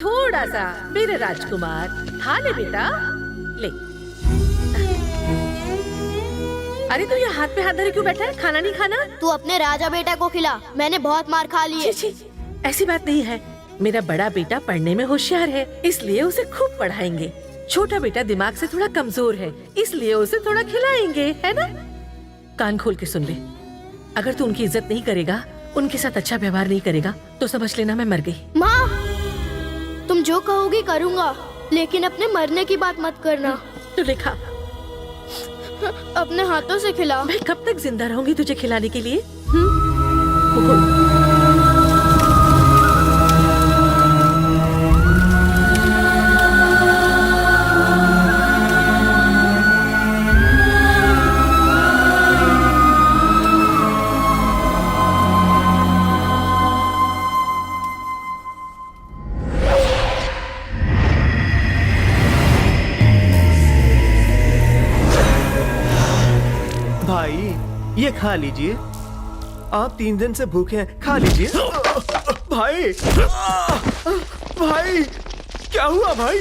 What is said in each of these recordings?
थोड़ा सा मेरे राजकुमार, खा ले बेटा, ले। अरे तू ये हाथ पे हाथ धरे क्यों बैठा है? खाना नहीं खाना? तू अपने राजा बेटा को खिला, मैंने बहुत मार खा ली है। छी, ऐसी बात नहीं है। मेरा बड़ा बेटा पढ़ने में होशियार है, इसलिए उसे खूब पढ़ाएंगे। छोटा बेटा दिमाग से थोड़ा कमजोर है, इसलिए उसे थोड़ा खिलाएंगे, है ना? कान खोल के सुन ले, अगर तू उनकी इज्जत नहीं करेगा, उनके साथ अच्छा व्यवहार नहीं करेगा, तो समझ लेना मैं मर गई। माँ, तुम जो कहोगी करूँगा, लेकिन अपने मरने की बात मत करना। तो लिखा, अपने हाथों से खिला। मैं कब तक जिंदा रहूंगी तुझे खिलाने के लिए? भाई ये खा लीजिए, आप 3 दिन से भूखे हैं, खा लीजिए। भाई भाई क्या हुआ भाई?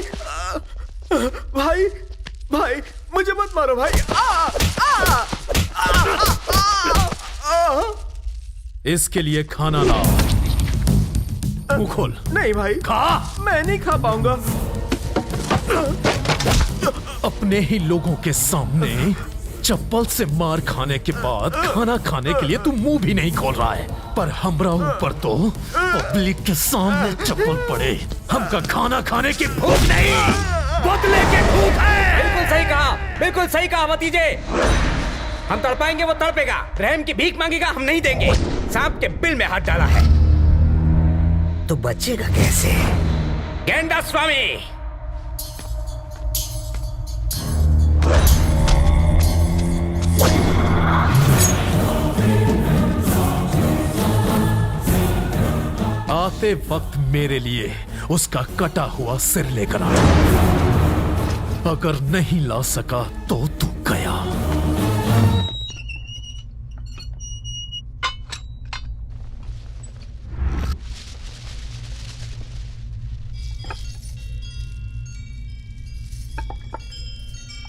भाई भाई मुझे मत मारो भाई। इसके लिए खाना लाओ। मुंह खोल। नहीं भाई, खा। मैं नहीं खा पाऊंगा। अपने ही लोगों के सामने चप्पल से मार खाने के बाद खाना खाने के लिए तू मुंह भी नहीं खोल रहा है, पर हमरा ऊपर तो पब्लिक के सामने चप्पल पड़े। हमका खाना खाने की भूख नहीं, बदले की भूख है। बिल्कुल सही कहा, बिल्कुल सही कहा भतीजे। हम तड़पाएंगे, वो तड़पेगा। रहम की भीख मांगेगा, हम नहीं देंगे। सांप के बिल में हाथ डाला है तो बचेगा कैसे? गेंडा स्वामी। आते वक्त मेरे लिए उसका कटा हुआ सिर लेकर आ। अगर नहीं ला सका तो तू गया।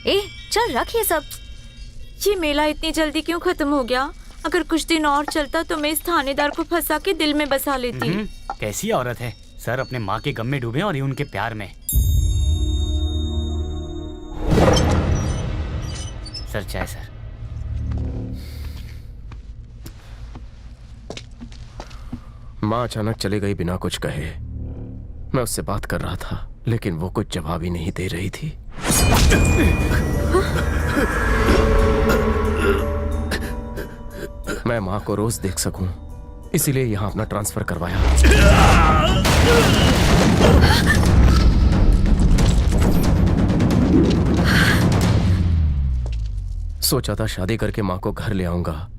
ए, चल रख ये सब। ये मेला इतनी जल्दी क्यों खत्म हो गया? अगर कुछ दिन और चलता तो मैं इस थानेदार को फंसा के दिल में बसा लेती। कैसी औरत है सर, अपने माँ के गम में डूबे और ये उनके प्यार में। सर चाय सर। माँ अचानक चली गई बिना कुछ कहे। मैं उससे बात कर रहा था, लेकिन वो कुछ जवाब ही नहीं दे रही थी। मैं माँ को रोज देख सकूं, इसीलिए यहाँ अपना ट्रांसफर करवाया। सोचा था शादी करके माँ को घर ले आऊंगा,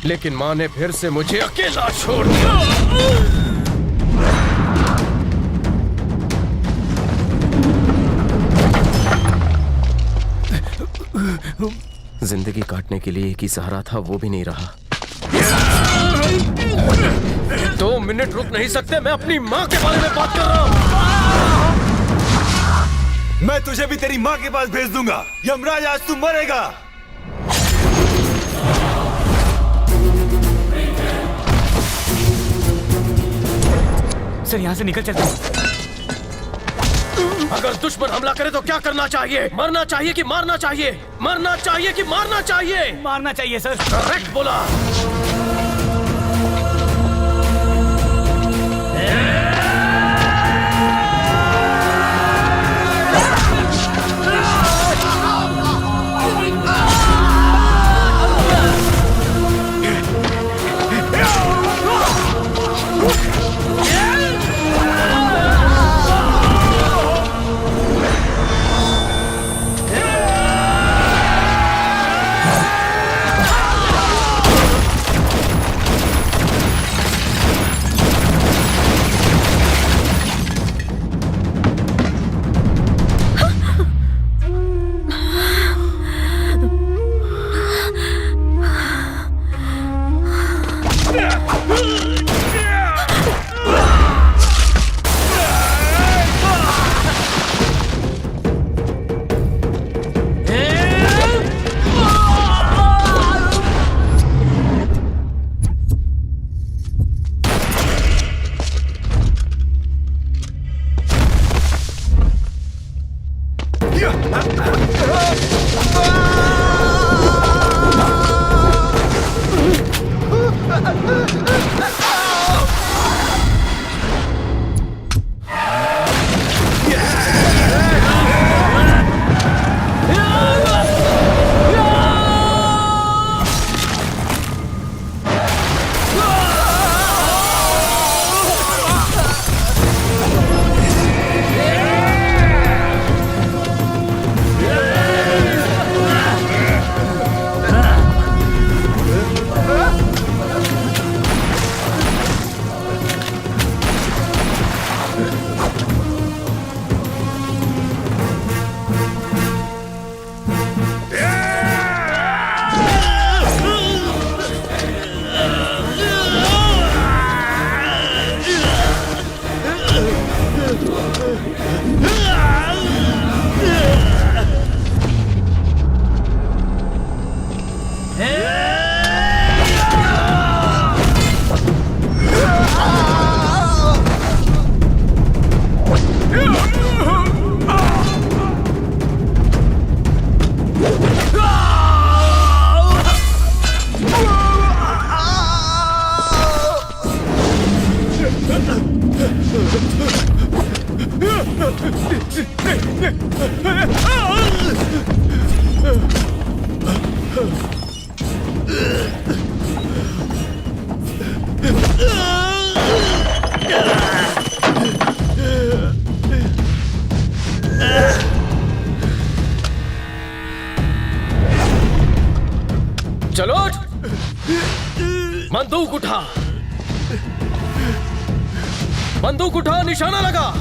लेकिन माँ ने फिर से मुझे अकेला छोड़ दिया। जिंदगी काटने के लिए एक ही सहारा था, वो भी नहीं रहा। 2 मिनट रुक नहीं सकते? मैं अपनी माँ के बारे में बात कर रहा हूँ। मैं तुझे भी तेरी माँ के पास भेज दूंगा। यमराज, आज तू मरेगा। सर यहाँ से निकल चलते हैं। अगर दुश्मन हमला करे तो क्या करना चाहिए? मरना चाहिए कि मारना चाहिए? मरना चाहिए कि मारना चाहिए? मारना चाहिए सर। करेक्ट बोला। बंदूक उठा, बंदूक उठा, निशाना लगा।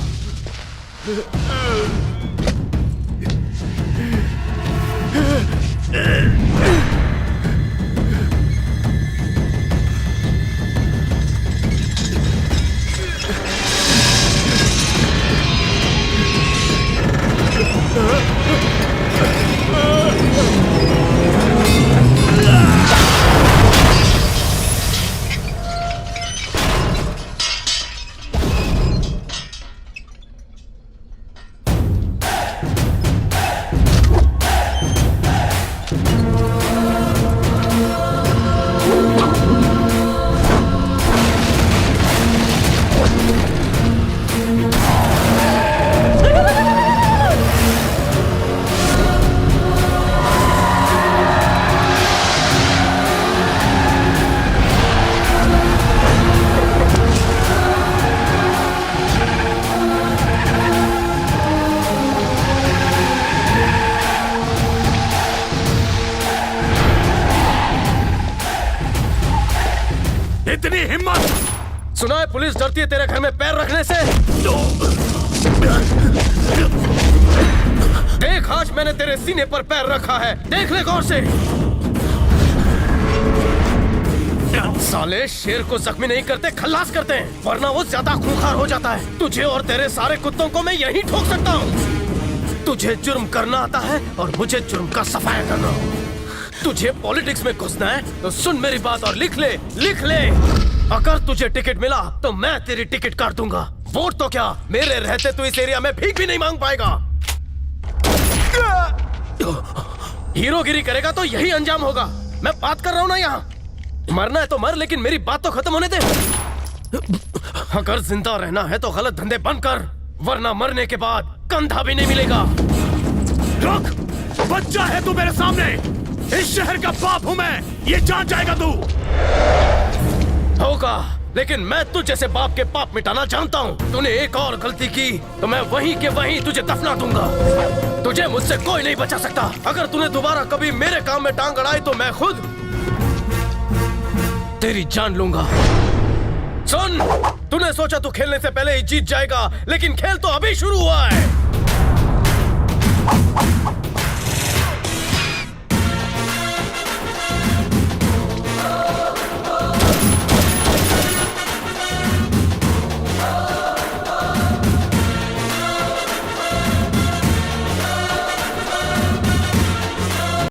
इतनी हिम्मत! सुना है पुलिस डरती है तेरे घर में पैर रखने से? देख, आज मैंने तेरे सीने पर पैर रखा है, देख ले गौर से। साले शेर को जख्मी नहीं करते, खल्लास करते हैं, वरना वो ज्यादा खूंखार हो जाता है। तुझे और तेरे सारे कुत्तों को मैं यहीं ठोक सकता हूँ। तुझे जुर्म करना आता है और मुझे जुर्म का सफाया करना। तुझे पॉलिटिक्स में घुसना है तो सुन मेरी बात और लिख ले, लिख ले। अगर तुझे टिकट मिला तो मैं तेरी टिकट काट दूंगा। वोट तो क्या, मेरे रहते तो इस एरिया में भीख भी नहीं मांग पाएगा। हीरोगिरी करेगा तो यही अंजाम होगा। मैं बात कर रहा हूँ ना, यहाँ मरना है तो मर, लेकिन मेरी बात तो खत्म होने दे। अगर जिंदा रहना है तो गलत धंधे बंद कर, वरना मरने के बाद कंधा भी नहीं मिलेगा। रुक! बच्चा है तू मेरे सामने। इस शहर का बाप हूँ मैं, ये जान जाएगा तू। होगा, लेकिन मैं तुझ जैसे बाप के पाप मिटाना जानता हूँ। तूने एक और गलती की तो मैं वहीं के वहीं तुझे दफना दूंगा। तुझे मुझसे कोई नहीं बचा सकता। अगर तूने दोबारा कभी मेरे काम में टांग अड़ाई तो मैं खुद तेरी जान लूंगा। सुन, तूने सोचा तू खेलने से पहले ही जीत जाएगा, लेकिन खेल तो अभी शुरू हुआ है।